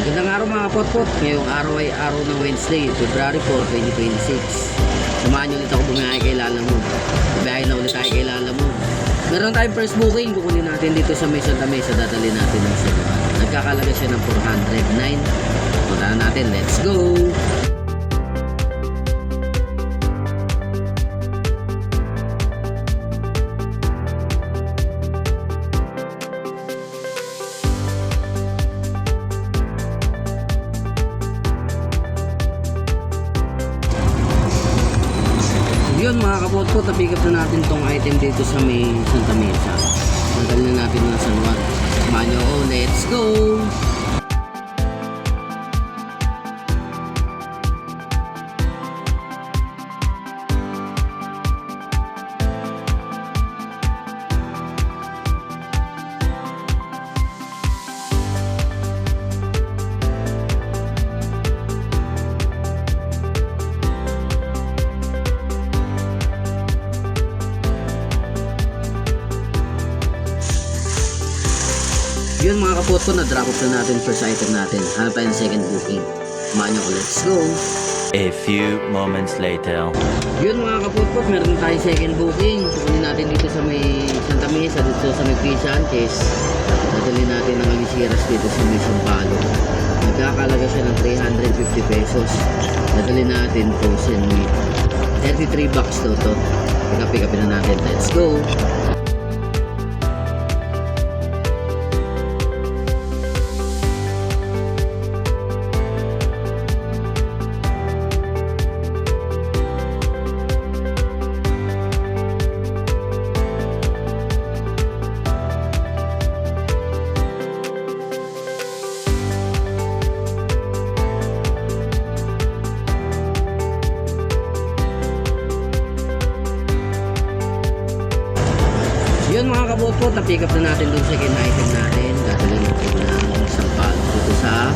Magandang araw mga kapotpot. Ngayong araw ay araw ng Wednesday, February 4, 2026. Samahan nyo ulit ako bumiyahe kay Lalamove. Biyahe na ulit tayo kay Lalamove. Meron tayong first booking. Kukunin natin dito sa may Santa Mesa. Dadali natin ng Cebuano. Nagkakalaga siya ng 409. Punta natin. Let's go! Yun mga kapotpot, na-pick up na natin tong item dito sa may Santa Mesa. Madali na natin na San Juan. Samahan nyo ako, let's go! Yun mga kapotpot, na-drop off na natin first item natin. Hanap tayo ng second booking. Samahan nyo ako, let's go! A few moments later. Yun mga kapotpot, meron tayong second booking. Kukunin natin dito sa may Santa Mesa, dito sa may P. Sanchez. Dadali natin ang Algeciras dito sa may Sampalo. Nagkakalaga siya ng 350 pesos. Dadali natin po sa may 33 bucks to. Pick up na natin. Let's go! Yun mga kapotpot, na-pick up na natin doon sa second item natin. Dadalhin natin ng Sampalo dito sa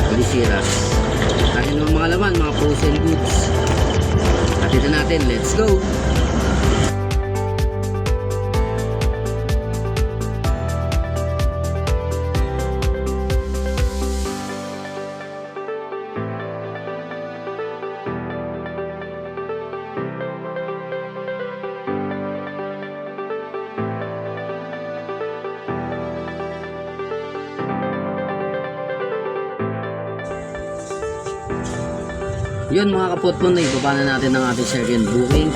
Algeciras. Atin ng mga laman, mga frozen goods. Atin na natin, let's go! Yun mga kapotpot, na ibaba na natin ang ating second booking.